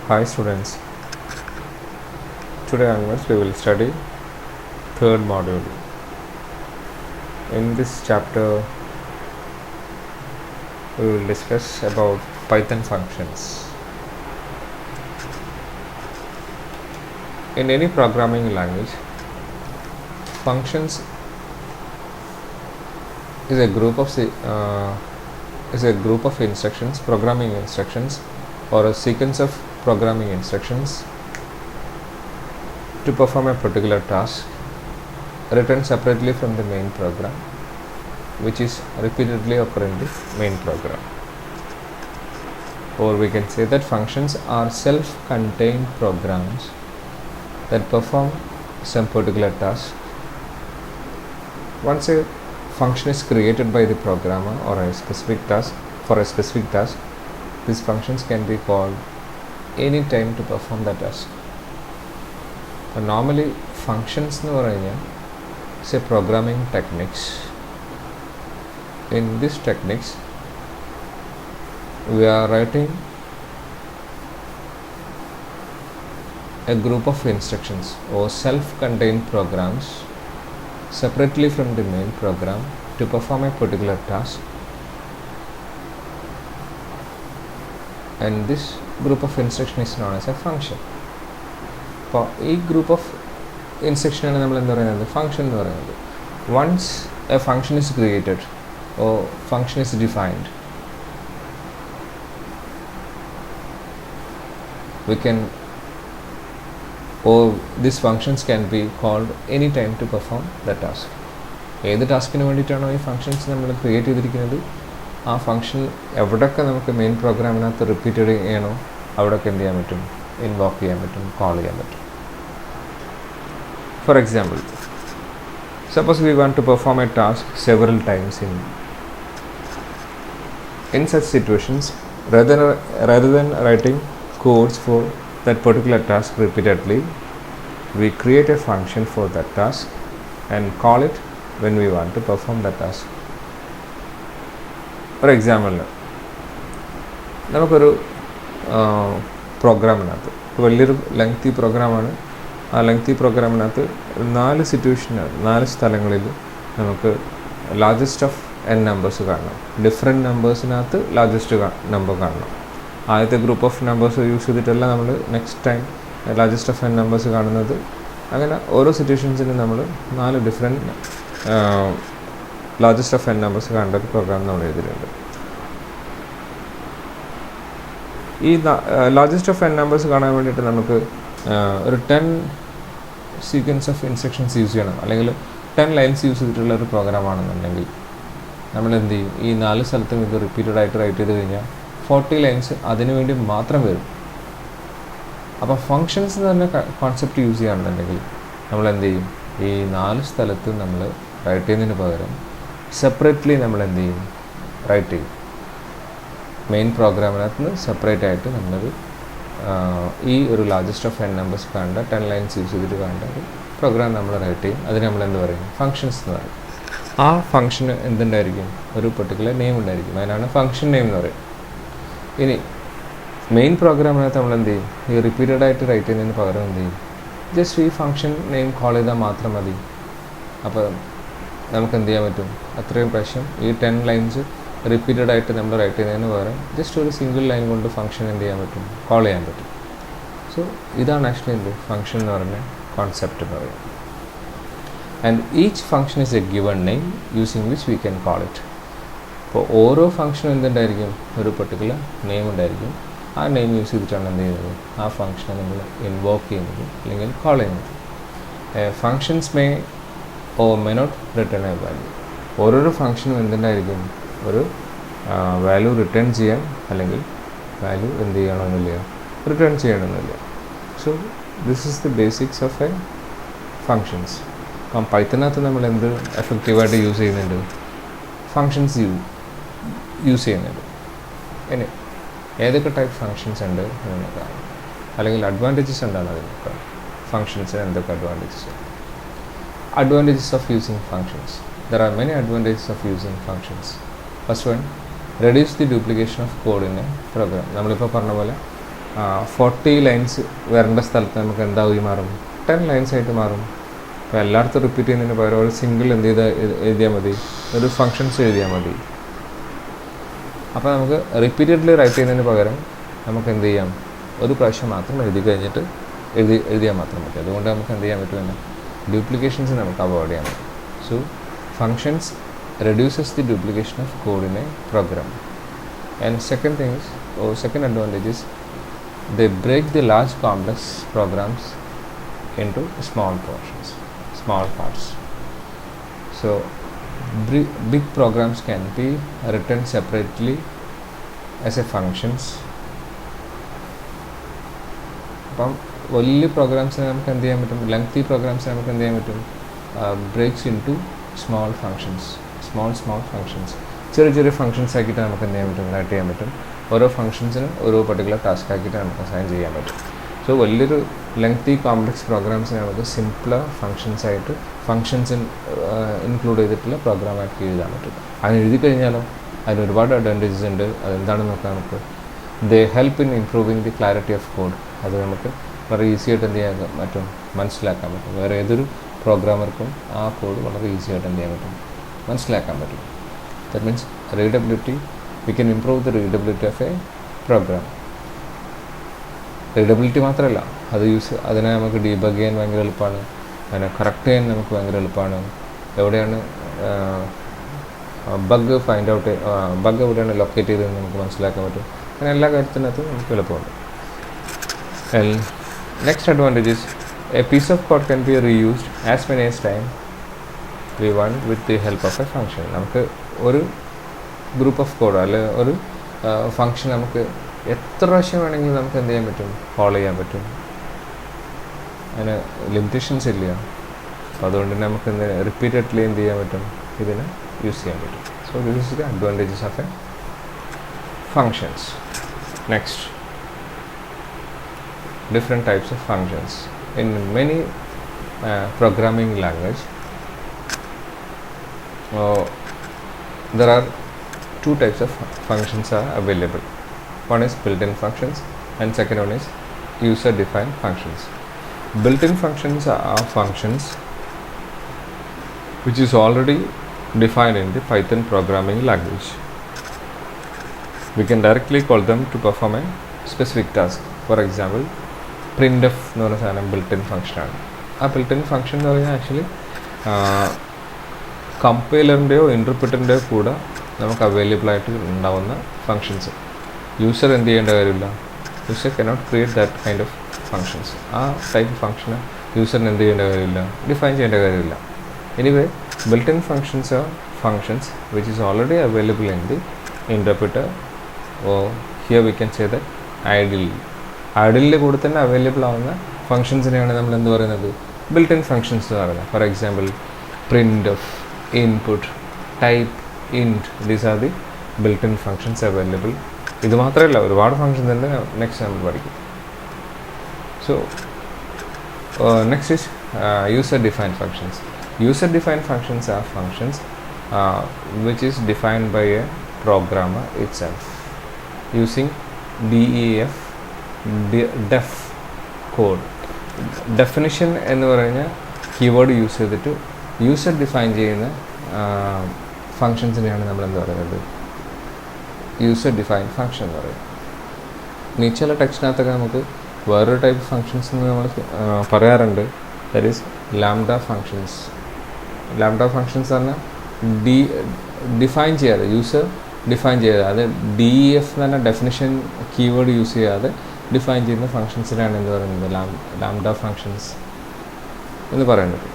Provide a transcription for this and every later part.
Hi students, today onwards we will study third module. In this chapter we will discuss about Python functions. In any programming language, functions is a group of instructions, programming instructions, or a sequence of programming instructions to perform a particular task written separately from the main program, which is repeatedly occur in the main program. Or we can say that functions are self-contained programs that perform some particular task. Once a function is created by the programmer or a specific task, these functions can be called any time to perform the task. Normally functions എന്ന് പറഞ്ഞാൽ say programming techniques. In these techniques we are writing a group of instructions or self-contained programs separately from the main program to perform a particular task, and this group of instruction is known as a function. അപ്പോൾ ഈ group of ഇൻസ്ട്രക്ഷനാണ് നമ്മൾ എന്താ പറയുന്നത്, function എന്ന് പറയുന്നത്. Once a function is created or function is defined, we can or these functions can be called any time to perform the task. ഏത് ടാസ്കിന് വേണ്ടിയിട്ടാണോ ഈ ഫങ്ഷൻസ് നമ്മൾ ക്രിയേറ്റ് ചെയ്തിരിക്കുന്നത്, ആ ഫങ്ഷൻ എവിടെയൊക്കെ നമുക്ക് മെയിൻ പ്രോഗ്രാമിനകത്ത് റിപ്പീറ്റഡ് ചെയ്യണോ അവിടെയൊക്കെ എന്ത് ചെയ്യാൻ പറ്റും, ഇൻവോക്ക് ചെയ്യാൻ പറ്റും, കോൾ ചെയ്യാൻ പറ്റും. For example, suppose we want to perform a task several times in such situations, rather than writing codes for that particular task repeatedly, we create a function for that task and call it when we want to perform that task. For example, നമുക്കൊരു പ്രോഗ്രാമിനകത്ത് വലിയൊരു lengthy പ്രോഗ്രാമാണ്. ആ lengthy പ്രോഗ്രാമിനകത്ത് 4 സിറ്റുവേഷനാണ്, 4 സ്ഥലങ്ങളിൽ നമുക്ക് largest of n numbers കാണണം. Different നമ്പേഴ്സിനകത്ത് largest number കാണണം. ആദ്യത്തെ ഗ്രൂപ്പ് ഓഫ് നമ്പേഴ്സ് യൂസ് ചെയ്തിട്ടല്ല നമ്മൾ next time largest of n numbers കാണുന്നത്. അങ്ങനെ ഓരോ സിറ്റുവേഷൻസിനും നമ്മൾ 4 different largest of n numbers കാണേണ്ട ഒരു പ്രോഗ്രാം നമ്മൾ എഴുതിയിട്ടുണ്ട്. ഈ ലാർജസ്റ്റ് ഓഫ് n നമ്പേഴ്സ് കാണാൻ വേണ്ടിയിട്ട് നമുക്ക് ഒരു 10 സീക്വൻസ് ഓഫ് ഇൻസ്ട്രക്ഷൻസ് യൂസ് ചെയ്യണം, അല്ലെങ്കിൽ 10 ലൈൻസ് യൂസ് ചെയ്തിട്ടുള്ള ഒരു പ്രോഗ്രാം ആണെന്നുണ്ടെങ്കിൽ നമ്മൾ എന്ത് ചെയ്യും, ഈ 4 സ്ഥലത്തും ഇത് റിപ്പീറ്റഡ് ആയിട്ട് റൈറ്റ് ചെയ്ത് കഴിഞ്ഞാൽ 40 ലൈൻസ് അതിനു വേണ്ടി മാത്രം വരും. അപ്പോൾ ഫങ്ഷൻസ് എന്ന് പറഞ്ഞ കോൺസെപ്റ്റ് യൂസ് ചെയ്യുകയാണെന്നുണ്ടെങ്കിൽ നമ്മൾ എന്ത് ചെയ്യും, ഈ 4 സ്ഥലത്തും നമ്മൾ റൈറ്റ് ചെയ്യുന്നതിന് പകരം സെപ്പറേറ്റ്ലി നമ്മൾ എന്ത് ചെയ്യും, റൈറ്റ് ചെയ്യും. മെയിൻ പ്രോഗ്രാമിനകത്ത് നിന്ന് സെപ്പറേറ്റ് ആയിട്ട് നമ്മളൊരു ഈ ഒരു ലാർജസ്റ്റ് ഓഫ് n നമ്പേഴ്സ് കാണേണ്ട 10 ലൈൻസ് യൂസ് ചെയ്തിട്ട് കാണേണ്ട ഒരു പ്രോഗ്രാം നമ്മൾ റൈറ്റ് ചെയ്യും. അതിന് നമ്മൾ എന്ത് പറയും, ഫങ്ഷൻസ് എന്ന് പറയും. ആ ഫങ്ഷന് എന്തുണ്ടായിരിക്കും, ഒരു പെർട്ടിക്കുലർ നെയിം ഉണ്ടായിരിക്കും, അതിനാണ് ഫങ്ഷൻ നെയിം എന്ന് പറയും. ഇനി മെയിൻ പ്രോഗ്രാമിനകത്ത് നമ്മൾ എന്ത് ചെയ്യും, ഈ റിപ്പീറ്റഡ് ആയിട്ട് റൈറ്റ് ചെയ്യുന്നതിന് പകരം എന്ത് ചെയ്യും, ജസ്റ്റ് ഈ ഫങ്ഷൻ നെയിം കോൾ ചെയ്താൽ മാത്രം മതി. അപ്പോൾ നമുക്ക് എന്ത് ചെയ്യാൻ പറ്റും, അത്രയും പ്രാവശ്യം ഈ 10 ലൈൻസ് റിപ്പീറ്റഡ് ആയിട്ട് നമ്മൾ റൈറ്റ് ചെയ്യുന്നതിന് പകരം ജസ്റ്റ് ഒരു സിംഗിൾ ലൈൻ കൊണ്ട് ഫങ്ഷൻ എന്ത് ചെയ്യാൻ പറ്റും, കോൾ ചെയ്യാൻ പറ്റും. സോ ഇതാണ് ആക്ച്വലി എന്ത് ഫങ്ഷൻ എന്ന് പറഞ്ഞ കോൺസെപ്റ്റ് എന്ന് പറയുന്നത്. And each function is A given name using which we can call it. അപ്പോൾ ഓരോ ഫങ്ഷനും എന്തുണ്ടായിരിക്കും, ഒരു പെർട്ടിക്കുലർ നെയിം ഉണ്ടായിരിക്കും. ആ നെയിം യൂസ് ചെയ്തിട്ടാണ് എന്ത് ചെയ്യുന്നത്, ആ ഫങ്ഷനെ നമ്മൾ ഇൻവോക്ക് ചെയ്യുന്നത് അല്ലെങ്കിൽ കോൾ ചെയ്യുന്നത്. Functions may or may not return a value. ഓരോരോ ഫങ്ഷനും എന്തുണ്ടായിരിക്കും, ഒരു വാല്യൂ റിട്ടേൺ ചെയ്യാൻ അല്ലെങ്കിൽ വാല്യൂ എന്ത് ചെയ്യണമെന്നില്ല, റിട്ടേൺ ചെയ്യണമെന്നില്ല. So this is the basics of A functions. അപ്പം പൈത്തനകത്ത് നമ്മൾ എന്ത് എഫക്റ്റീവായിട്ട് യൂസ് ചെയ്യുന്നുണ്ട്, ഫങ്ഷൻസ് യൂസ് ചെയ്യുന്നുണ്ട്. ഇനി ഏതൊക്കെ ടൈപ്പ് ഫങ്ഷൻസ് ഉണ്ട് എന്ന് നോക്കാം, അല്ലെങ്കിൽ അഡ്വാൻറ്റേജസ് എന്താണ് അത് നോക്കാം. ഫങ്ഷൻസിന് എന്തൊക്കെ advantages of using functions. There are many advantages of using functions. First one, reduce the duplication of code in a program. നമ്മളിപ്പോൾ പറഞ്ഞ പോലെ 40 ലൈൻസ് വരേണ്ട സ്ഥലത്ത് നമുക്ക് എന്തായി മാറും, 10 ലൈൻസ് ആയിട്ട് മാറും. അപ്പോൾ എല്ലായിടത്തും റിപ്പീറ്റ് ചെയ്യുന്നതിന് പകരം ഒരു സിംഗിൾ എന്ത് എഴുതിയാൽ മതി, ഒരു ഫങ്ഷൻസ് എഴുതിയാൽ മതി. അപ്പോൾ നമുക്ക് റിപ്പീറ്റഡ്ലി റൈറ്റ് ചെയ്യുന്നതിന് പകരം നമുക്ക് എന്ത് ചെയ്യാം, ഒരു പ്രാവശ്യം മാത്രം എഴുതി കഴിഞ്ഞിട്ട് എഴുതിയാൽ മാത്രം മതി. അതുകൊണ്ട് നമുക്ക് എന്ത് ചെയ്യാൻ പറ്റുമെന്ന്, ഡ്യൂപ്ലിക്കേഷൻസ് നമുക്ക് അവോയ്ഡ് ചെയ്യാൻ പറ്റും. So functions reduces the duplication of code in a program. And second thing is, second advantage is, they break the large complex programs into small portions, small parts. So big programs can be written separately as a functions. അപ്പം വലിയ പ്രോഗ്രാംസിനെ നമുക്ക് എന്ത് ചെയ്യാൻ പറ്റും, lengthy പ്രോഗ്രാംസിനെ നമുക്ക് എന്ത് ചെയ്യാൻ പറ്റും, breaks into small functions, small functions, ചെറിയ ഫങ്ഷൻസ് ആക്കിയിട്ട് നമുക്ക് എന്ത് ചെയ്യാൻ പറ്റും, റൈറ്റ് ചെയ്യാൻ പറ്റും. ഓരോ ഫങ്ഷൻസിനും ഓരോ പർട്ടിക്കുലർ ടാസ്ക് ആക്കിയിട്ട് നമുക്ക് അസൈൻ ചെയ്യാൻ പറ്റും. സോ വലിയൊരു ലെങ്തി കോംപ്ലക്സ് പ്രോഗ്രാംസിനെ നമുക്ക് സിംപ്ലർ ഫങ്ഷൻസ് ആയിട്ട് ഫങ്ഷൻസ് ഇൻക്ലൂഡ് ചെയ്തിട്ടുള്ള പ്രോഗ്രാം ആക്കി എഴുതാൻ പറ്റും. അങ്ങനെ എഴുതി കഴിഞ്ഞാലോ അതിന് ഒരുപാട് അഡ്വാൻറ്റേജസ് ഉണ്ട്. അതെന്താണെന്ന് നോക്കാം നമുക്ക്. ദേ help in improving the clarity of code. അത് നമുക്ക് വളരെ ഈസി ആയിട്ട് എന്ത് ചെയ്യാൻ പറ്റും, മനസ്സിലാക്കാൻ പറ്റും. വേറെ ഏതൊരു പ്രോഗ്രാമർക്കും ആ കോഡ് വളരെ ഈസി ആയിട്ട് എന്ത് ചെയ്യാൻ പറ്റും, മനസ്സിലാക്കാൻ പറ്റും. That means readability, we can improve the readability of a program. Readability മാത്രമല്ല, അതിനെ നമുക്ക് ഡീബഗ് ചെയ്യാൻ ഭയങ്കര എളുപ്പമാണ്, അതിനെ കറക്റ്റ് ചെയ്യാൻ നമുക്ക് ഭയങ്കര എളുപ്പമാണ്. എവിടെയാണ് ബഗ് എവിടെയാണ് ലൊക്കേറ്റ് ചെയ്തതെന്ന് നമുക്ക് മനസ്സിലാക്കാൻ പറ്റും. അങ്ങനെ എല്ലാ കാര്യത്തിനകത്തും നമുക്ക് എളുപ്പമുണ്ട്. Next advantage is, a piece of code can be reused as many as time we want with the help of a function. നമുക്ക് ഒരു ഗ്രൂപ്പ് ഓഫ് കോഡ് അല്ലെങ്കിൽ ഒരു ഫങ്ഷൻ നമുക്ക് എത്ര പ്രാവശ്യം വേണമെങ്കിലും നമുക്ക് എന്ത് ചെയ്യാൻ പറ്റും, കോൾ ചെയ്യാൻ പറ്റും. അതിന് ലിമിറ്റേഷൻസ് ഇല്ല. അപ്പോൾ അതുകൊണ്ട് തന്നെ നമുക്ക് റിപ്പീറ്റഡ്ലി എന്ത് ചെയ്യാൻ പറ്റും, ഇതിനെ യൂസ് ചെയ്യാൻ പറ്റും. So this is the advantages of A functions. Next, different types of functions. In many programming language there are two types of functions are available. One is built-in functions and second one is user-defined functions. Built-in functions are functions which is already defined in the Python programming language. We can directly call them to perform a specific task. For example, printf എന്ന് പറഞ്ഞ സാധനം built-in function ആണ്. ആ built-in function എന്ന് പറഞ്ഞാൽ actually കമ്പൈലറിൻ്റെയോ ഇൻ്റർപ്രിറ്ററിൻ്റെയോ കൂടെ നമുക്ക് available ആയിട്ട് ഉണ്ടാവുന്ന ഫങ്ഷൻസ്. യൂസർ എന്ത് ചെയ്യേണ്ട കാര്യമില്ല, user cannot create that kind of functions. ആ ടൈപ്പ് ഫങ്ഷന് യൂസറിന് എന്ത് ചെയ്യേണ്ട കാര്യമില്ല, ഡിഫൈൻ ചെയ്യേണ്ട കാര്യമില്ല. Anyway, built in functions are functions which is already available in the interpreter. Here we can say that ഐഡിലിൻ്റെ കൂടെ തന്നെ അവൈലബിൾ ആവുന്ന ഫങ്ഷൻസിനെയാണ് നമ്മൾ എന്ത് പറയുന്നത്, ബിൽറ്റ് ഇൻ ഫങ്ഷൻസ് എന്ന് പറയുന്നത്. For example, printf, input, type, int, these are the built-in functions available. ഇത് മാത്രമല്ല, ഒരുപാട് ഫങ്ഷൻസ് ഉണ്ട്. നെക്സ്റ്റ് നമ്മൾ പഠിക്കും. So next is user-defined functions. User-defined functions are functions which is defined by a programmer itself using def code. Definition എന്ന് പറഞ്ഞാൽ keyword use ചെയ്തിട്ട് user define ചെയ്യുന്ന ഫങ്ഷൻസിനെയാണ് നമ്മൾ എന്താ പറയുന്നത്, യൂസർ ഡിഫൈൻ ഫങ്ഷൻ എന്ന് പറയുന്നത്. ഇനി ചില ടെക്സ്റ്റിനകത്തൊക്കെ നമുക്ക് വേറൊരു ടൈപ്പ് ഫങ്ഷൻസ് എന്ന് നമ്മൾ പറയാറുണ്ട്. That is lambda functions. Lambda functions പറഞ്ഞാൽ ഡിഫൈൻ ചെയ്യാതെ, യൂസർ ഡിഫൈൻ ചെയ്യാതെ, അത് DEF എന്ന് പറഞ്ഞ ഡെഫിനിഷൻ കീവേഡ് യൂസ് ചെയ്യാതെ ഡിഫൈൻ ചെയ്യുന്ന ഫങ്ഷൻസിനാണ് എന്ത് പറയുന്നത്, ലാംഡ ഫങ്ഷൻസ് എന്ന് പറയുന്നത്.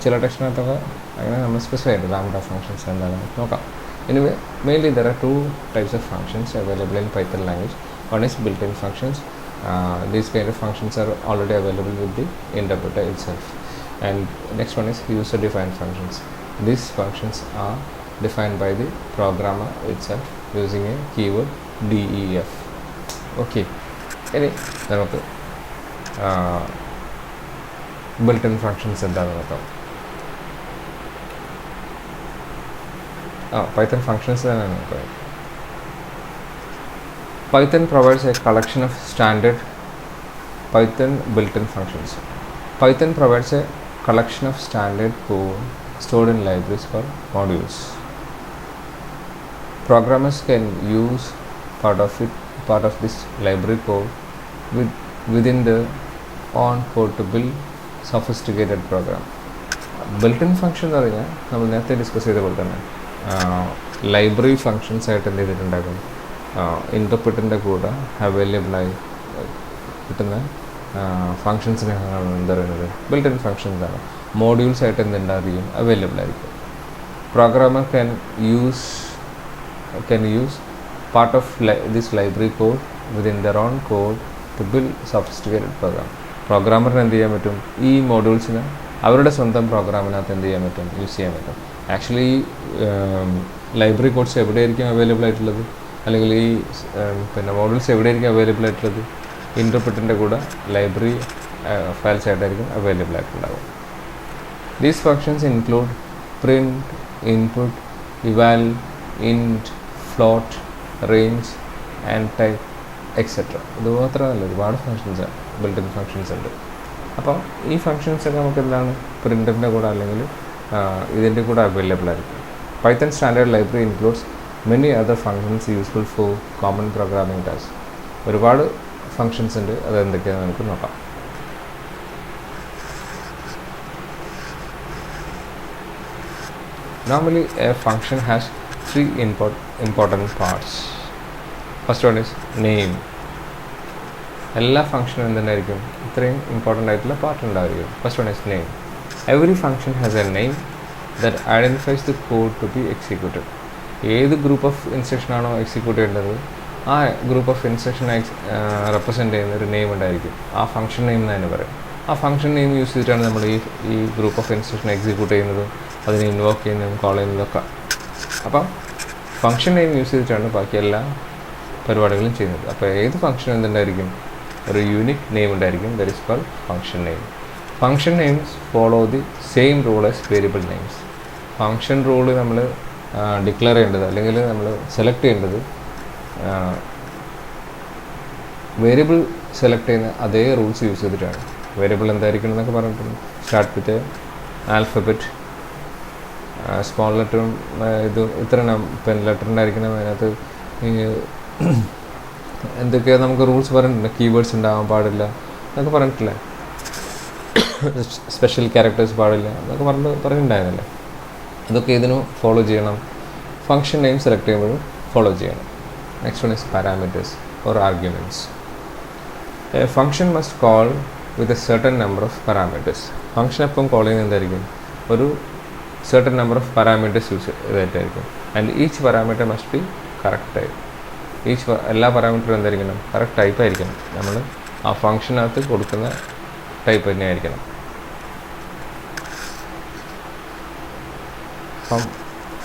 ചില ടെക്സ്റ്റിനകത്തൊക്കെ അങ്ങനെ നമ്മൾ സ്പെസിഫൈ ചെയ്തു ലാംഡ ഫങ്ഷൻസ് എന്താണെന്ന് നോക്കാം. Anyway, mainly there are 2 types of functions available in Python language. One is built-in functions. These kind of functions are already available with the interpreter itself. And next one is user-defined functions. These functions are defined by the programmer itself using a keyword DEF. Okay. ഇനി നമുക്ക് built-in functions എന്താണെന്ന് നോക്കാം. Python functions തന്നെയാണ് നോക്കാം. Python provides a collection of standard Python built-in functions. Python provides a collection of standard code stored in libraries called modules. Programmers can use part of this library code within the on code to build sophisticated program. Built-in function എന്ന് പറഞ്ഞാൽ നമ്മൾ നേരത്തെ discuss ചെയ്ത പോലെ തന്നെ library functions ആയിട്ട് എന്ത് ചെയ്തിട്ടുണ്ടാകും, ഇൻ്റർപ്രിറ്ററിൻ്റെ കൂടെ അവൈലബിളായി കിട്ടുന്ന ഫങ്ഷൻസിനാണ് എന്താ പറയുന്നത് ബിൽറ്റ് ഇൻ ഫങ്ഷൻസ് ആണ്. മോഡ്യൂൾസ് ആയിട്ട് എന്തുണ്ടായിരിക്കും, അവൈലബിൾ ആയിരിക്കും. Programmer can use part of this library code within their own code to build sophisticated program. പ്രോഗ്രാമറിന് എന്ത് ചെയ്യാൻ പറ്റും, ഈ മോഡ്യൂൾസിന് അവരുടെ സ്വന്തം പ്രോഗ്രാമിനകത്ത് എന്ത് ചെയ്യാൻ പറ്റും, യൂസ് ചെയ്യാൻ പറ്റും. ആക്ച്വലി ലൈബ്രറി കോഡ്സ് എവിടെയായിരിക്കും അവൈലബിൾ ആയിട്ടുള്ളത്, അല്ലെങ്കിൽ ഈ പിന്നെ മോഡ്യൂൾസ് എവിടെയായിരിക്കും അവൈലബിൾ ആയിട്ടുള്ളത്, ഇൻ്റർപ്രിറ്ററിൻ്റെ കൂടെ ലൈബ്രറി ഫയൽസ് ആയിട്ടായിരിക്കും അവൈലബിൾ ആയിട്ടുണ്ടാവും. These functions include print, input, eval, int, float, range and type etc. ഇത് മാത്രമല്ല ഒരുപാട് ഫങ്ഷൻസ് ബിൽറ്റ് ഇൻ ഫങ്ഷൻസ് ഉണ്ട്. അപ്പോൾ ഈ ഫങ്ഷൻസൊക്കെ നമുക്ക് എന്താണ് പ്രിൻ്റിൻ്റെ കൂടെ അല്ലെങ്കിൽ ഇതിൻ്റെ കൂടെ അവൈലബിൾ ആയിരിക്കും. Python standard library includes many other functions useful for common programming tasks. ഒരുപാട് ഫങ്ഷൻസ് ഉണ്ട്, അത് എന്തൊക്കെയാണെന്ന് നമുക്ക് നോക്കാം. Normally a function has three important parts. First one is name. എല്ലാ ഫംഗ്ഷനും എന്തുണ്ടായിരിക്കും, ഇത്രയും ഇമ്പോർട്ടൻ്റ് ആയിട്ടുള്ള പാർട്ട് ഉണ്ടായിരിക്കും. First one is name. Every function has a name that identifies the code to be executed. ഏത് ഗ്രൂപ്പ് ഓഫ് ഇൻസ്ട്രക്ഷൻ ആണോ execute ചെയ്യേണ്ടത് ആ group of ഇൻസ്ട്രക്ഷനെ represent ചെയ്യുന്ന ഒരു നെയിം ഉണ്ടായിരിക്കും. ആ ഫംഗ്ഷൻ നെയിം എന്ന് തന്നെ പറയും. ആ ഫംഗ്ഷൻ നെയിം യൂസ് ചെയ്തിട്ടാണ് നമ്മൾ ഈ ഗ്രൂപ്പ് ഓഫ് ഇൻസ്ട്രക്ഷൻ എക്സിക്യൂട്ട് ചെയ്യുന്നതും അതിനെ ഇൻവോക്ക് ചെയ്യുന്നതും കോൾ ചെയ്യുന്നതൊക്കെ. അപ്പം ഫംഗ്ഷൻ നെയിം യൂസ് ചെയ്തിട്ടാണ് ബാക്കി എല്ലാ പരിപാടികളും ചെയ്യുന്നത്. അപ്പോൾ ഏത് ഫംഗ്ഷൻ എന്തുണ്ടായിരിക്കും, ഒരു യൂണിക് നെയിം ഉണ്ടായിരിക്കും, that is called function name. Function names follow the same rule as variable names. Function rule നമ്മൾ ഡിക്ലെയർ ചെയ്യേണ്ടത് അല്ലെങ്കിൽ നമ്മൾ സെലക്ട് ചെയ്യേണ്ടത് വേരിയബിൾ സെലക്ട് ചെയ്യുന്ന അതേ റൂൾസ് യൂസ് ചെയ്തിട്ടാണ്. വേരിയബിൾ എന്തായിരിക്കണം എന്നൊക്കെ പറഞ്ഞിട്ടുണ്ട്. സ്റ്റാർട്ട് വിത്ത് ആൽഫബറ്റ്, സ്മോൾ ലെറ്ററും ഇത് ഇത്ര പെൻ ലെറ്ററിൻ്റെ അതിനകത്ത് എന്തൊക്കെയാണ് നമുക്ക് റൂൾസ് പറഞ്ഞിട്ടുണ്ട്. കീവേഡ്സ് ഉണ്ടാകാൻ പാടില്ല എന്നൊക്കെ പറഞ്ഞിട്ടില്ലേ, സ്പെഷ്യൽ ക്യാരക്ടേഴ്സ് പാടില്ല എന്നൊക്കെ പറഞ്ഞിട്ടുണ്ടായിരുന്നില്ലേ. അതൊക്കെ ഇതിനും ഫോളോ ചെയ്യണം. ഫംഗ്ഷൻ നെയിം സെലക്ട് ചെയ്യുമ്പോഴും ഫോളോ ചെയ്യണം. Next one is parameters or arguments. A function must call with a certain number of parameters. Function എപ്പം കോൾ ചെയ്യുന്നത് എന്തായിരിക്കും, ഒരു certain number of parameters use ചെയ്തിട്ടായിരിക്കും. And each parameter must be correct type. എല്ലാ പാരാമീറ്ററും എന്തായിരിക്കണം, correct type ആയിരിക്കണം. നമ്മൾ ആ ഫംഗ്ഷനകത്ത് കൊടുക്കുന്ന ടൈപ്പ് തന്നെ ആയിരിക്കണം. അപ്പം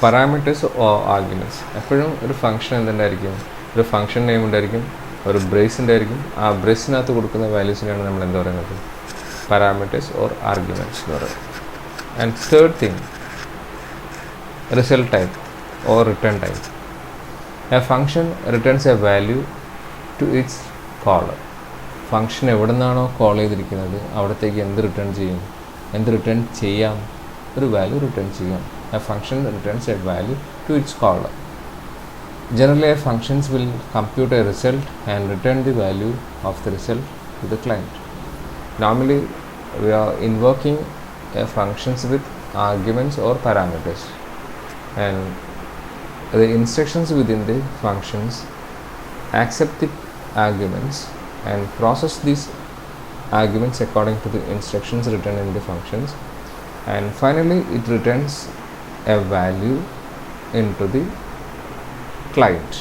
പാരാമീറ്റേഴ്സ് ആർഗ്യുമെൻറ്റ്സ് എപ്പോഴും ഒരു ഫംഗ്ഷൻ എന്തുണ്ടായിരിക്കും, ഒരു ഫംഗ്ഷൻ നെയിം ഉണ്ടായിരിക്കും, ഒരു ബ്രേസ് ഉണ്ടായിരിക്കും. ആ ബ്രേസിനകത്ത് കൊടുക്കുന്ന വാല്യൂസിനാണ് നമ്മൾ എന്താ പറയുന്നത്, പാരാമീറ്റേഴ്സ് ഓർ ആർഗ്യുമെൻറ്റ്സ് എന്ന് പറയുന്നത്. And third thing, result type or return type. A function returns a value to its caller. Function എവിടെ നിന്നാണോ കോൾ ചെയ്തിരിക്കുന്നത് അവിടത്തേക്ക് എന്ത് റിട്ടേൺ ചെയ്യാം, ഒരു വാല്യൂ റിട്ടേൺ ചെയ്യാം. A function returns a value to its caller. Generally, a functions will compute a result and return the value of the result to the client. Normally, we are invoking a functions with arguments or parameters. And the instructions within the functions accept the arguments and process these arguments according to the instructions written in the functions, and finally it returns a value into the client.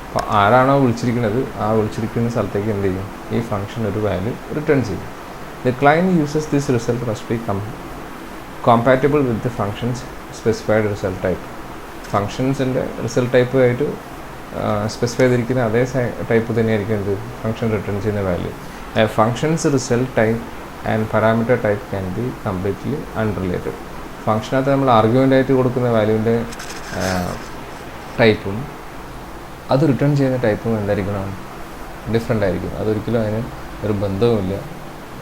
അപ്പോൾ ആരാണോ വിളിച്ചിരിക്കുന്നത് ആ വിളിച്ചിരിക്കുന്ന സ്ഥലത്തേക്ക് എന്ത് ചെയ്യും, ഈ function ഒരു value return ചെയ്യും. The client uses this result must be compatible with the functions specified result type. ഫങ്ഷൻസിൻ്റെ റിസൾട്ട് ടൈപ്പ് ആയിട്ട് സ്പെസിഫൈ ചെയ്തിരിക്കുന്ന അതേ ടൈപ്പ് തന്നെയായിരിക്കും ഇത് ഫംഗ്ഷൻ റിട്ടേൺ ചെയ്യുന്ന value. Functions result type and parameter type can be completely unrelated. ഫംഗ്ഷനകത്ത് നമ്മൾ argument ആയിട്ട് കൊടുക്കുന്ന വാല്യൂവിൻ്റെ ടൈപ്പും അത് റിട്ടേൺ ചെയ്യുന്ന ടൈപ്പും എന്തായിരിക്കണം, ഡിഫറെൻ്റ് ആയിരിക്കും. അതൊരിക്കലും അതിന് ഒരു ബന്ധവുമില്ല,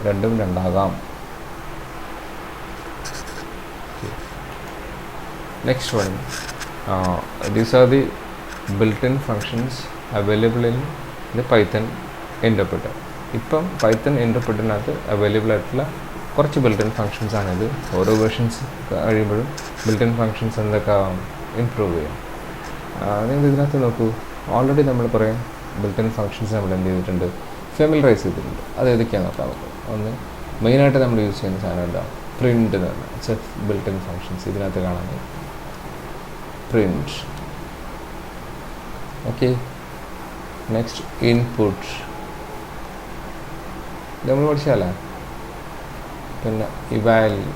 രണ്ടും രണ്ടാകാം. Next one, these are the built-in functions available in the Python interpreter. ഇപ്പം പൈത്തൺ ഇൻ്റർപ്രിറ്ററിനകത്ത് അവൈലബിൾ ആയിട്ടുള്ള കുറച്ച് ബിൽറ്റ്-ഇൻ ഫങ്ഷൻസ് ആണിത്. ഓരോ വേർഷൻസ് കഴിയുമ്പോഴും ബിൽറ്റ്-ഇൻ ഫങ്ഷൻസ് എന്തൊക്കെ ഇംപ്രൂവ് ചെയ്യാം. നിങ്ങൾ ഇതിനകത്ത് നോക്കൂ, ഓൾറെഡി നമ്മൾ കുറേ ബിൽറ്റ്-ഇൻ ഫങ്ഷൻസ് നമ്മൾ എന്ത് ചെയ്തിട്ടുണ്ട്, ഫെമിലറൈസ് ചെയ്തിട്ടുണ്ട്. അത് ഏതൊക്കെയാണെന്ന് നോക്കാം നമുക്ക്. ഒന്ന് മെയിനായിട്ട് നമ്മൾ യൂസ് ചെയ്യുന്ന സാധനം എന്താ, പ്രിൻ്റ് എന്ന് പറഞ്ഞാൽ സെൽഫ് ബിൽറ്റ്-ഇൻ ഫങ്ഷൻസ് ഇതിനകത്ത് കാണാൻ പ്രിൻറ്റ്. ഓക്കെ, നെക്സ്റ്റ് ഇൻപുട്ട് നമ്മൾ പഠിച്ചാലേ. പിന്നെ ഇവാലുവേറ്റ്,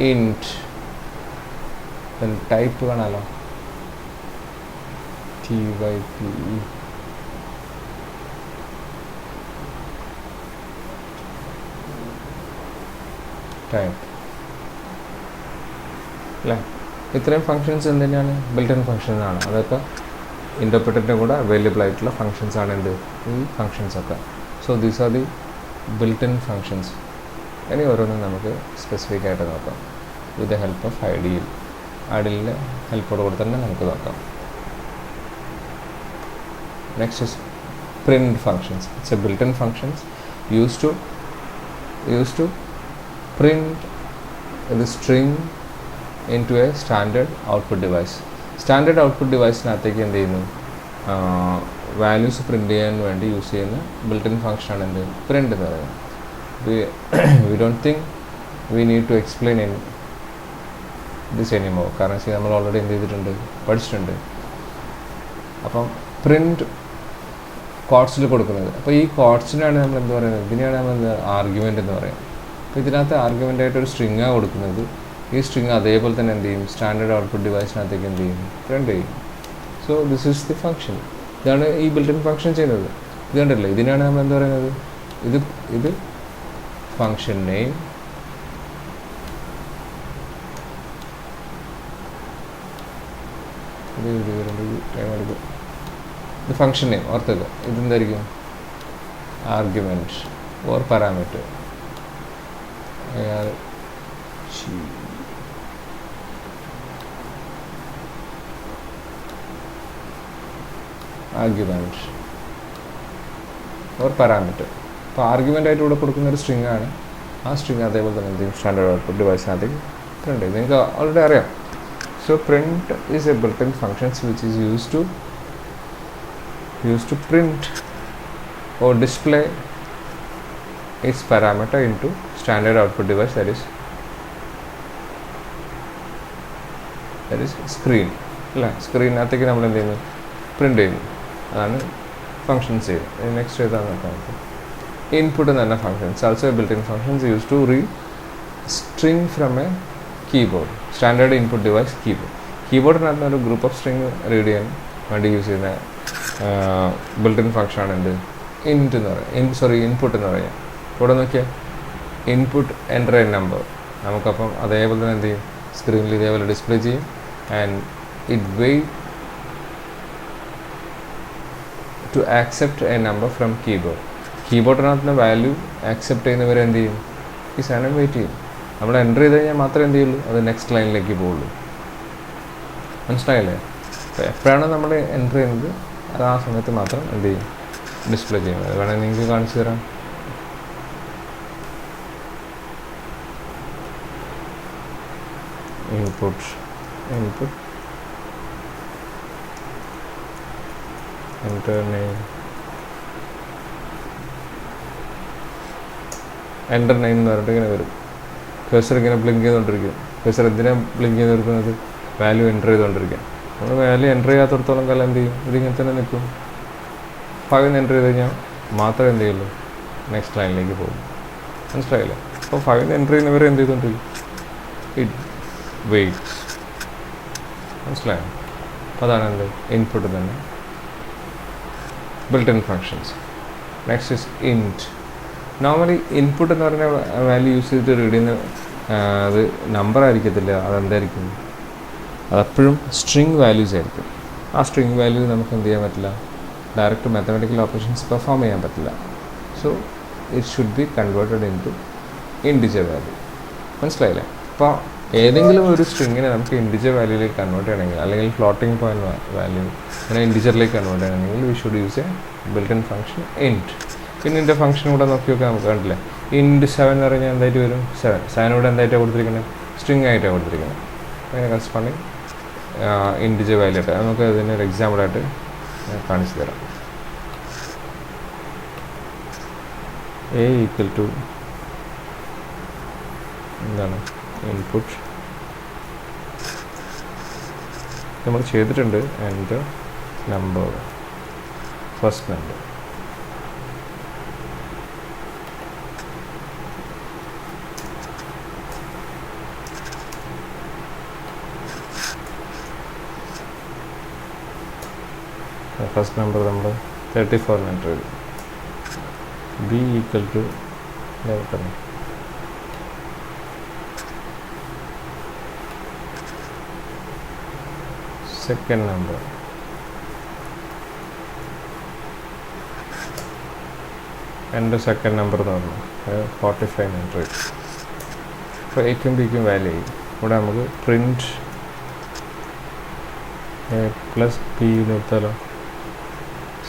ഇൻറ്റ്, പിന്നെ ടൈപ്പ് കാണാമല്ലോ, TYPE, ടൈപ്പ് അല്ലേ. ഇത്രയും ഫങ്ഷൻസ് എന്തിനാണ്, ബിൽറ്റ്-ഇൻ ഫങ്ഷൻസ് ആണ്. അതൊക്കെ ഇൻ്റർപ്രിറ്ററിൻ്റെ കൂടെ അവൈലബിൾ ആയിട്ടുള്ള ഫങ്ഷൻസ് ആണ് എന്ത്, ഈ ഫങ്ഷൻസൊക്കെ. So these are the built in functions. ഇനി ഓരോന്നും നമുക്ക് സ്പെസിഫിക് ആയിട്ട് നോക്കാം വിത്ത് ദ ഹെൽപ്പ് ഓഫ് ഐഡിയലിൻ്റെ ഹെൽപ്പോട് കൂടെ തന്നെ നമുക്ക് നോക്കാം. Next is print functions. It's a built in functions used to print the string into a standard output device. Standard output ഡിവൈസിനകത്തേക്ക് എന്ത് ചെയ്യുന്നു, വാല്യൂസ് പ്രിൻ്റ് ചെയ്യാൻ വേണ്ടി യൂസ് ചെയ്യുന്ന ബിൽറ്റ്-ഇൻ ഫങ്ഷനാണ് എന്ത്, പ്രിൻ്റ് എന്ന് പറയുന്നത്. We don't think we need to explain in this anymore, കാരണം വെച്ചാൽ നമ്മൾ ഓൾറെഡി എന്ത് ചെയ്തിട്ടുണ്ട്, പഠിച്ചിട്ടുണ്ട്. അപ്പം പ്രിൻ്റ് കോഡ്സിൽ കൊടുക്കുന്നത്. അപ്പോൾ ഈ കോഡ്സിനാണ് നമ്മൾ എന്ത് പറയുന്നത്, ഇതിനെയാണ് നമ്മൾ ആർഗ്യുമെൻ്റ് എന്ന് പറയുന്നത്. അപ്പോൾ ഇതിനകത്ത് ആർഗ്യുമെൻ്റായിട്ടൊരു സ്ട്രിങ്ങാണ് കൊടുക്കുന്നത്. ഈ സ്ട്രിങ് അതേപോലെ തന്നെ എന്ത് ചെയ്യും, സ്റ്റാൻഡേർഡ് ഔട്ട്പുട്ട് ഡിവൈസിനകത്തേക്ക് എന്ത് ചെയ്യും, പ്രിൻ്റ് ചെയ്യും. So this is the function. ഇതാണ് ഈ ബിൽറ്റ്-ഇൻ ഫങ്ഷൻ ചെയ്യുന്നത്. ഇത് കണ്ടല്ലേ, ഇതിനാണ് നമ്മൾ എന്താ പറയുന്നത്, ഇത് ഫങ്ഷൻ നെയിം, ഇത് ഫങ്ഷൻ നെയിം ഓർത്തത്. ഇതെന്തായിരിക്കും, argument or parameter. Argument or parameter. അപ്പോൾ ആർഗ്യുമെൻ്റായിട്ട് ഇവിടെ കൊടുക്കുന്നൊരു സ്ട്രിങ് ആണ്. ആ സ്ട്രിങ് അതേപോലെ തന്നെ എന്ത് ചെയ്യും, സ്റ്റാൻഡേർഡ് ഔട്ട്പുട്ട് ഡിവൈസിനകത്തേക്ക് പ്രിൻ്റ് ചെയ്യും. നിങ്ങൾക്ക് ഓൾറെഡി അറിയാം. So print is A built in functions which is used to print or display its parameter into standard output device, that is screen. അല്ലേ, സ്ക്രീനകത്തേക്ക് നമ്മൾ എന്ത് ചെയ്യുന്നു, പ്രിൻ്റ് ചെയ്യുന്നു. അതാണ് ഫങ്ഷൻസ് ചെയ്യുന്നത്. നെക്സ്റ്റ് ഏതാണ് നോക്കാം. ഇൻപുട്ട് എന്ന് പറഞ്ഞ functions also built in functions use to read string from a keyboard. Standard input device കീബോർഡിനകത്ത് ഒരു ഗ്രൂപ്പ് ഓഫ് സ്ട്രിങ് റീഡ് ചെയ്യാൻ വേണ്ടി യൂസ് ചെയ്യുന്ന ബിൽറ്റ്-ഇൻ ഫങ്ഷനാണ് എന്ത്, ഇൻപുട്ട് എന്ന് പറയാം. ഇവിടെ നോക്കിയാൽ ഇൻപുട്ട് എൻ്റർ എ നമ്പർ. നമുക്കപ്പം അതേപോലെ തന്നെ എന്ത് ചെയ്യും, സ്ക്രീനിൽ ഇതേപോലെ ഡിസ്പ്ലേ ചെയ്യും. And it wait to accept a number from കീബോർഡിനകത്ത് നിന്ന് വാല്യൂ ആക്സെപ്റ്റ് ചെയ്യുന്നവരെ എന്ത് ചെയ്യും, ഈ സാധനം വെയിറ്റ് ചെയ്യും. നമ്മൾ എൻ്റർ ചെയ്ത് കഴിഞ്ഞാൽ മാത്രമേ എന്ത് ചെയ്യുള്ളൂ, അത് നെക്സ്റ്റ് ലൈനിലേക്ക് പോവുള്ളൂ. മനസ്സിലായില്ലേ? അപ്പോൾ എപ്പോഴാണ് നമ്മൾ എൻ്റർ ചെയ്യുന്നത്, അത് ആ സമയത്ത് മാത്രം എന്ത് ചെയ്യും, ഡിസ്പ്ലേ ചെയ്യുന്നത്. വേണമെങ്കിൽ നിങ്ങൾക്ക് കാണിച്ചു തരാം. Input enter name, enter name എന്ന് പറഞ്ഞിട്ട് ഇങ്ങനെ വരും. കഴ്സർ ഇങ്ങനെ ബ്ലിങ്ക് ചെയ്തുകൊണ്ടിരിക്കും. കഴ്സർ എന്തിനാണ് ബ്ലിങ്ക് ചെയ്ത് കൊടുക്കുന്നത്, വാല്യൂ എൻ്റർ ചെയ്തുകൊണ്ടിരിക്കുക. നമ്മൾ വാല്യൂ എൻ്റർ ചെയ്യാത്തടത്തോളം കാലം എന്ത് ചെയ്യും, ഇതിങ്ങനെ തന്നെ നിൽക്കും. 5 എൻ്റർ ചെയ്ത് കഴിഞ്ഞാൽ മാത്രമേ എന്ത് ചെയ്യുള്ളൂ, നെക്സ്റ്റ് ലൈനിലേക്ക് പോകും. മനസ്സിലായില്ലേ? അപ്പോൾ 5 എൻ്റർ ചെയ്യുന്നവരെ എന്ത് ചെയ്തുകൊണ്ടിരിക്കും, ഇറ്റ് വെയിറ്റ്സ്. മനസ്സിലായോ? അപ്പോൾ അതാണ് എന്ത്, ഇൻപുട്ട് തന്നെ built in functions. Next is int. Normally input എന്ന് പറഞ്ഞാൽ വാല്യൂ യൂസ് ചെയ്തിട്ട് റീഡ് ചെയ്യുന്ന അത് നമ്പർ ആയിരിക്കത്തില്ല. അതെന്തായിരിക്കും, അതെപ്പോഴും സ്ട്രിങ് വാല്യൂസ് ആയിരിക്കും. ആ സ്ട്രിങ് വാല്യൂ നമുക്ക് എന്ത് ചെയ്യാൻ പറ്റില്ല, ഡയറക്റ്റ് മാത്തമാറ്റിക്കൽ ഓപ്പറേഷൻസ് പെർഫോം ചെയ്യാൻ പറ്റില്ല. So it should be converted into integer value. മനസ്സിലായില്ലേ? അപ്പോൾ ഏതെങ്കിലും ഒരു സ്ട്രിങ്ങിനെ നമുക്ക് ഇൻഡിജർ വാല്യൂയിലേക്ക് കൺവേർട്ട് ചെയ്യണമെങ്കിൽ, അല്ലെങ്കിൽ ഫ്ലോട്ടിംഗ് പോയിന്റ് വാല്യൂ അങ്ങനെ ഇൻഡിജറിലേക്ക് കൺവേർട്ട് ചെയ്യണമെങ്കിൽ we should use a built in function int. ഇന്നിൻ്റെ ഫംഗ്ഷൻ കൂടെ നോക്കി നോക്കാൻ നമുക്ക് കണ്ടില്ലേ, ഇൻറ്റ് 7 എന്ന് പറഞ്ഞാൽ എന്തായിട്ട് വരും, 7 ഇവിടെ എന്തായിട്ടാണ് കൊടുത്തിരിക്കുന്നത്, സ്ട്രിങ് ആയിട്ടാണ് കൊടുത്തിരിക്കുന്നത്. അങ്ങനെ കറസ്പോണ്ടിങ് ഇൻഡിജർ വാല്യൂ ആയിട്ട് നമുക്ക് അതിനൊരു എക്സാമ്പിളായിട്ട് കാണിച്ചു തരാം. എ ഈക്വൽ ടു എന്താണ് ഇൻപുട്ട് നമ്മൾ ചെയ്തിട്ടുണ്ട്, എൻ്റെ number first number. First number നമ്മൾ 34 എൻ്റർ ചെയ്തു. B equal to second number എൻ്റെ സെക്കൻഡ് നമ്പർ എന്ന് പറഞ്ഞു 45 എൻ്റർ ചെയ്തു. അപ്പോൾ എക്കും ബിക്കും വാല്യൂ ചെയ്യും. ഇവിടെ നമുക്ക് പ്രിൻറ്റ് എ പ്ലസ് ബി നിർത്താലോ.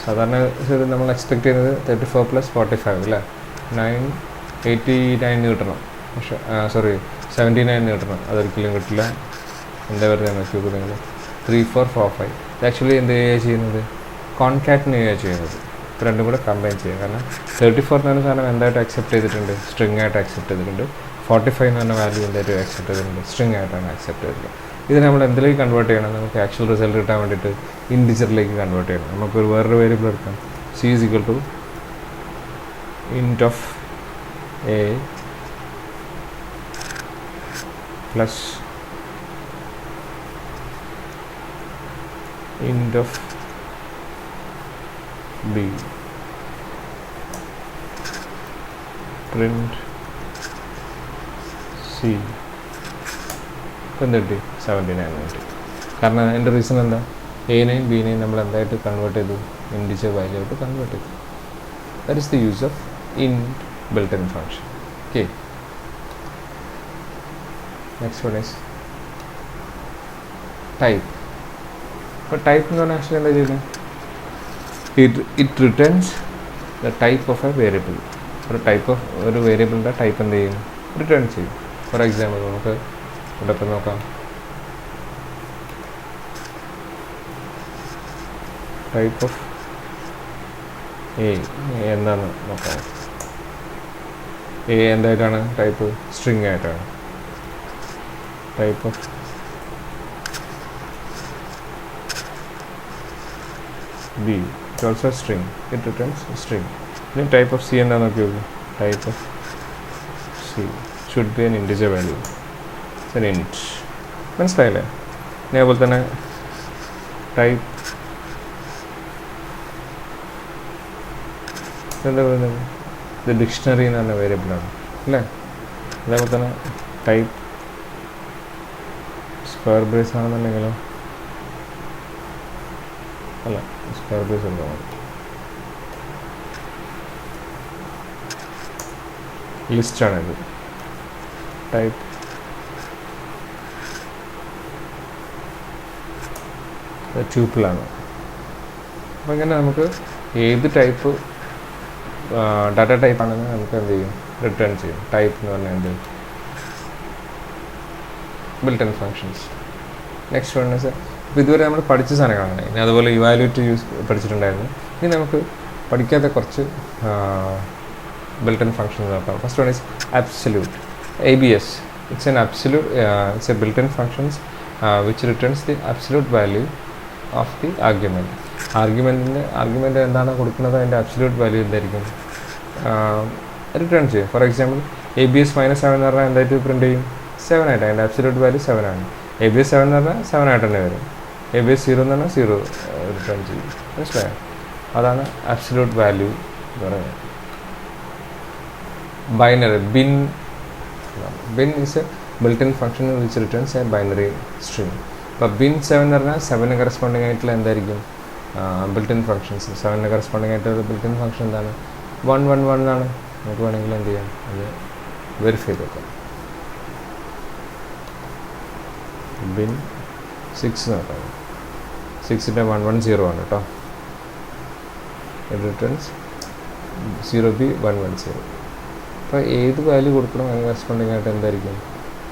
സാധാരണ നമ്മൾ എക്സ്പെക്ട് ചെയ്യുന്നത് 34 + 45 അല്ലേ, 89 കിട്ടണം. പക്ഷേ 79 കിട്ടണം. അതൊരിക്കലും കിട്ടില്ല. എന്താ പറയുക നോക്കി നോക്കും നിങ്ങൾ, 3 4 4 5. ആക്ച്വലി എന്ത് ചെയ്യുക ചെയ്യുന്നത്, കോൺകാറ്റിനേറ്റ് ചെയ്യുന്നത്. ഇപ്പോൾ രണ്ടും കൂടെ കമ്പൈൻ ചെയ്യുക. കാരണം 34 എന്ന് പറഞ്ഞ സാധനം എന്തായിട്ട് അക്സെപ്റ്റ് ചെയ്തിട്ടുണ്ട്, സ്ട്രിങ് ആയിട്ട് അക്സെപ്റ്റ് ചെയ്തിട്ടുണ്ട്. 45 എന്ന് പറഞ്ഞ വാല്യൂ എന്തായിട്ട് അക്സെപ്റ്റ് ചെയ്തിട്ടുണ്ട്, സ്ട്രിങ് ആയിട്ടാണ് അക്സെപ്റ്റ് ചെയ്തിട്ടുള്ളത്. ഇത് നമ്മൾ എന്തിലേക്ക് കൺവേർട്ട് ചെയ്യണം, നമുക്ക് ആക്ച്വൽ റിസൾട്ട് കിട്ടാൻ വേണ്ടിയിട്ട് ഇൻഡിജറിലേക്ക് കൺവേർട്ട് ചെയ്യണം. നമുക്കൊരു വേറൊരു വേരിയബിൾ എടുക്കാം, C is equal to int of A plus int of B print C. എന്ത് കിട്ടി, 79 കിട്ടി. കാരണം എൻ്റെ റീസൺ എന്താ, എനെയും ബിനെയും നമ്മൾ എന്തായിട്ട് കൺവേർട്ട് ചെയ്തു, ഇൻഡിജർ വാല്യൂ ആയിട്ട് കൺവേർട്ട് ചെയ്തു. That is the use of int built in function. Okay, next one is type. ഇപ്പോൾ ടൈപ്പ് എന്ന് പറഞ്ഞാൽ ആക്ച്വലി എന്താ ചെയ്യുന്നത്, it returns the type of a variable. ഒരു വേരിയബിളിൻ്റെ ടൈപ്പ് എന്ത് ചെയ്യും, റിട്ടേൺ ചെയ്യും. ഫോർ എക്സാമ്പിൾ നമുക്ക് ഇവിടെ ഇപ്പം നോക്കാം, ടൈപ്പ് ഓഫ് എ എന്താണെന്ന് നോക്കാം. എ എന്തായിട്ടാണ് ടൈപ്പ്, സ്ട്രിങ് ആയിട്ടാണ്. Type of b it also string, it returns string. ഇനി ടൈപ്പ് ഓഫ് സി എന്താണെന്ന് നോക്കി നോക്കും. Type of c should be an integer value, int. മനസ്സിലായില്ലേ? അതേപോലെ തന്നെ ടൈപ്പ് എന്താ പറയുന്നത്, ഇത് ഡിക്ഷണറി എന്ന് പറഞ്ഞ വേരിയബിളാണ് അല്ലേ. അതേപോലെ തന്നെ ടൈപ്പ് സ്ക്വയർ ബ്രേസ് ആണെന്നുണ്ടെങ്കിലോ, അല്ല സ്ക്വയർ ബ്രേസ് എന്താ ലിസ്റ്റാണിത്. ടൈപ്പ് ട്യൂപ്പിളാണ്. അപ്പോൾ ഇങ്ങനെ നമുക്ക് ഏത് ടൈപ്പ് ഡാറ്റ ടൈപ്പ് ആണെന്ന് നമുക്ക് എന്ത് ചെയ്യും, റിട്ടേൺ ചെയ്യും. ടൈപ്പ് എന്ന് പറഞ്ഞാൽ എന്ത്, built in functions. Next one is, ഇപ്പോൾ ഇതുവരെ നമ്മൾ പഠിച്ച സാധനങ്ങളാണ്. ഇനി അതുപോലെ ഇവാലുവേറ്റ് പഠിച്ചിട്ടുണ്ടായിരുന്നു. ഇനി നമുക്ക് പഠിക്കാത്ത കുറച്ച് ബിൽറ്റ് ഇൻ ഫങ്ഷൻസ് നോക്കാം. First one is absolute, ABS. It's A built in functions which returns the absolute value of the argument. Argument എന്താണ് കൊടുക്കുന്നത്, അതിൻ്റെ അബ്സല്യൂട്ട് വാല്യൂ എന്തായിരിക്കും, റിട്ടേൺ ചെയ്യും. ഫോർ എക്സാമ്പിൾ ABS -7 എന്ന് പറഞ്ഞാൽ എന്തായിട്ട് പ്രിൻറ്റ് ചെയ്യും, 7 ആയിട്ട്. അതിൻ്റെ അബ്സല്യൂട്ട് വാല്യൂ 7 ആണ്. ABS 7 എന്ന് പറഞ്ഞാൽ 7 ആയിട്ട് തന്നെ വരും. ABS 0 എന്ന് പറഞ്ഞാൽ 0 റിട്ടേൺ ചെയ്യും. മനസ്സിലായോ? അതാണ് അബ്സല്യൂട്ട് വാല്യൂ എന്ന് പറയുന്നത്. Binary, bin is a built-in function which returns a binary string. ഇപ്പോൾ ബിൻ 7 എന്ന് പറഞ്ഞാൽ 7 കറസ്പോണ്ടിങ് ആയിട്ടുള്ള എന്തായിരിക്കും ബിൽറ്റ് ഇൻ ഫങ്ഷൻസ്. 7 കറസ്പോണ്ടിങ് ആയിട്ടുള്ള ബിൽറ്റ് ഇൻ ഫംഗ്ഷൻ എന്താണ്? 1 1 1 ആണ്. നമുക്ക് വേണമെങ്കിൽ എന്ത് ചെയ്യാം, അത് വെരിഫൈ ചെയ്ത് വെക്കാം. ബിൻ 6 നോക്കാം. 6ൻ്റെ 110 ആണ് കേട്ടോ. Returns 0B 110. അപ്പോൾ ഏത് വാല്യൂ കൊടുക്കണം അതിന് കറസ്പോണ്ടിങ് ആയിട്ട് എന്തായിരിക്കും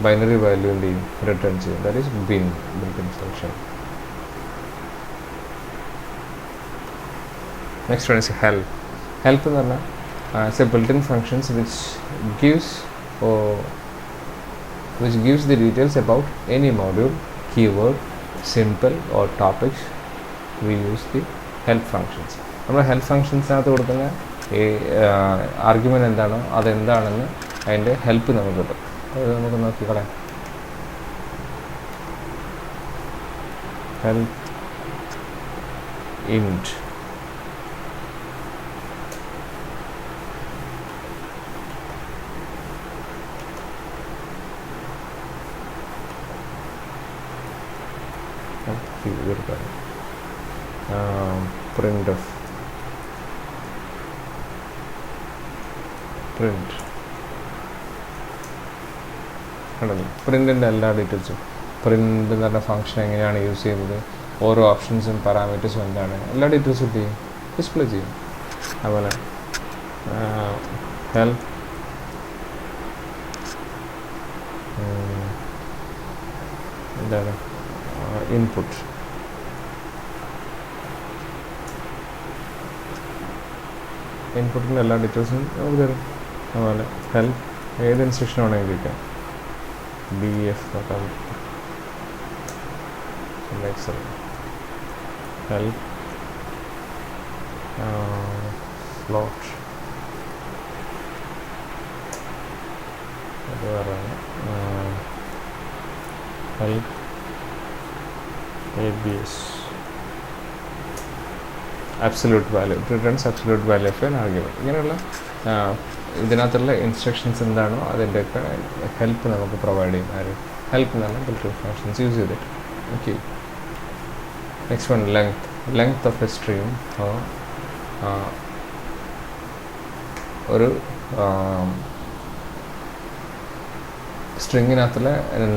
ബൈനറി വാല്യൂ എന്ത് ചെയ്യും റിട്ടേൺ ചെയ്യും. That is bin built in function. Next one is help. Help എന്ന് പറഞ്ഞാൽ it's A built in functions which gives the details about any module, keyword, simple or topics. We use the help functions. നമ്മൾ help ഫങ്ഷൻസിനകത്ത് കൊടുക്കുന്ന ഈ argument എന്താണോ അതെന്താണെന്ന് അതിൻ്റെ help നമുക്ക് കിട്ടും. അത് നമുക്ക് നോക്കിക്കളയാം. ഹെൽപ്പ് ഇൻറ്റ് print പ്രിൻറ്റിൻ്റെ എല്ലാ ഡീറ്റെയിൽസും, പ്രിൻ്റ് എന്ന് പറഞ്ഞ ഫംഗ്ഷൻ എങ്ങനെയാണ് യൂസ് ചെയ്യുന്നത്, ഓരോ ഓപ്ഷൻസും പാരാമീറ്റേഴ്സും എന്താണ്, എല്ലാ ഡീറ്റെയിൽസും ചെയ്യും, ഡിസ്പ്ലേ ചെയ്യും. അതുപോലെ ഹെൽപ്പ് എന്താണ് ഇൻപുട്ട്. ഇൻപുട്ടിൻ്റെ എല്ലാ ഡീറ്റെയിൽസും നമുക്ക് തരും. അതുപോലെ ഹെൽപ്പ് ഏത് ഇൻസ്ട്രക്ഷൻ വേണമെങ്കിൽ വയ്ക്കാം. BF നോക്കാം. ഹെൽപ്പ് ഫ്ലോട്ട് അത് പറയാം. Help ABS absolute value, returns absolute value of an argument. ഇങ്ങനെയുള്ള ഇതിനകത്തുള്ള ഇൻസ്ട്രക്ഷൻസ് എന്താണോ അതിൻ്റെയൊക്കെ ഹെൽപ്പ് നമുക്ക് പ്രൊവൈഡ് ചെയ്യും. ആര് ഹെൽപ്പ് എന്ന് പറഞ്ഞാൽ ബിൽറ്റ് ഇൻ ഫങ്ഷൻസ് യൂസ് ചെയ്തിട്ട്. Okay, next one length of A stream. ഒരു സ്ട്രിങ്ങിനകത്തുള്ള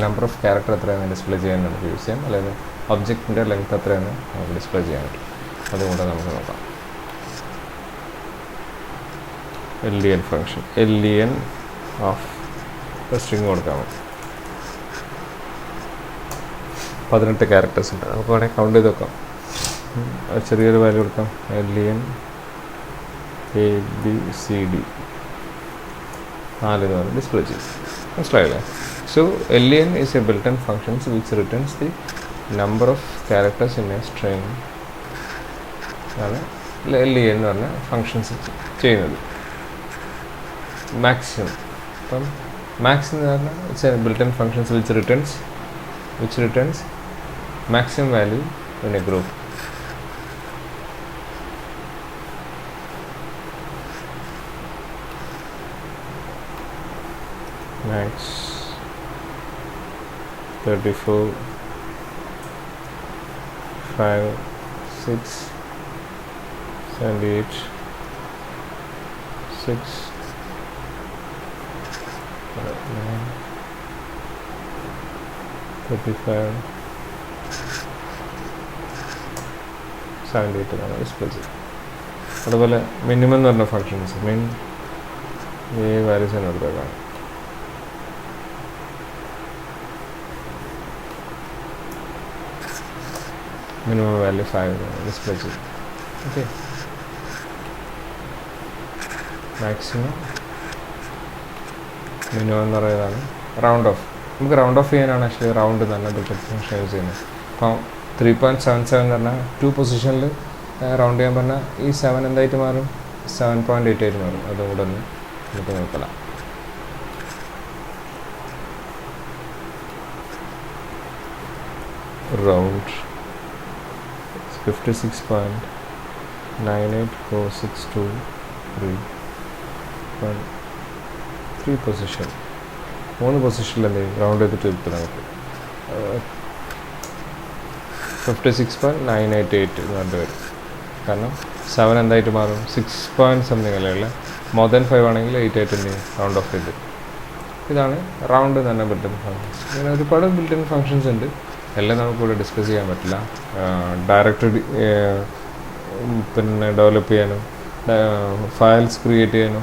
നമ്പർ ഓഫ് ക്യാരക്ടർ എത്രയാണ് ഡിസ്പ്ലേ ചെയ്യാൻ നമുക്ക് യൂസ് ചെയ്യാം, അല്ലെങ്കിൽ ഒബ്ജക്റ്റിൻ്റെ ലെങ്ത് എത്രയാണ് നമുക്ക് ഡിസ്പ്ലേ ചെയ്യാൻ പറ്റും. അതുകൂടെ നമുക്ക് നോക്കാം. LDN function, LDN of string കൊടുക്കാം. 18 ക്യാരക്ടേഴ്സ് ഉണ്ട്. നമുക്ക് വേണമെങ്കിൽ കൗണ്ട് ചെയ്ത് നോക്കാം. ചെറിയൊരു വാല്യൂ കൊടുക്കാം. LDN ABCD 4 എന്ന് ഡിസ്പ്ലേ ചെയ്യും. മനസ്സിലായില്ലേ? So LDN is A built in functions which returns the number of characters in A string ആണ് LDN എന്ന് പറഞ്ഞ ഫങ്ഷൻസ് ചെയ്യുന്നത്. മാക്സിമം, അപ്പം മാക്സ് എന്ന് പറഞ്ഞാൽ it's A built in functions which returns maximum value in A group. Max 34 5 6 78 6 9 35 78 എന്നാണ് display ചെയ്യും. അതുപോലെ മിനിമം എന്ന് പറഞ്ഞ ഫങ്ഷൻസ് മിൻ ഈ വാല്യൂസ് തന്നെ എടുത്തേക്കാണ്. മിനിമം വാല്യൂ 5 ഡിസ്പ്ലേ ചെയ്യും. ഓക്കെ, മാക്സിമം മിനിമം എന്ന് പറയുന്നതാണ് റൗണ്ട് ഓഫ്. നമുക്ക് റൗണ്ട് ഓഫ് ചെയ്യാനാണ് ആക്ച്വലി റൗണ്ട് എന്ന് പറഞ്ഞാൽ ബിൽറ്റ് ഇൻ ഫംഗ്ഷൻ യൂസ് ചെയ്യുന്നത്. അപ്പം 3.77 എന്ന് പറഞ്ഞാൽ 2 പൊസിഷനിൽ റൗണ്ട് ചെയ്യാൻ പറഞ്ഞാൽ ഈ 7 എന്തായിട്ട് മാറും? 7.8 ആയിട്ട് മാറും. അതുകൂടെ ഒന്ന് നമുക്ക് നോக்கலாம். റൗണ്ട് 56.98462 3 പൊസിഷൻ, 3 പൊസിഷനിൽ എന്ത് ചെയ്യും? റൗണ്ട് ചെയ്തിട്ട് കിട്ടും നമുക്ക്. 56.988 എന്ന് പറഞ്ഞിട്ട് വരും. കാരണം 7 എന്തായിട്ട് മാറും, 6 സംതിങ് അല്ലേ ഉള്ളത്. മോർ ദാൻ 5 ആണെങ്കിൽ 8 ആയിട്ട് എന്ത് ചെയ്യും, റൗണ്ട് ഓഫ് ചെയ്ത്. ഇതാണ് റൗണ്ട് തന്നെ ബിൽറ്റ് ഇൻ ഫങ്ഷൻസ്. ഇങ്ങനെ ഒരുപാട് ബിൽറ്റ് ഇൻ ഫങ്ഷൻസ് ഉണ്ട്. എല്ലാം നമുക്കിവിടെ ഡിസ്കസ് ചെയ്യാൻ പറ്റില്ല. ഡയറക്റ്റ് പിന്നെ ഡെവലപ്പ് ചെയ്യാനും ഫയൽസ് ക്രിയേറ്റ് ചെയ്യാനും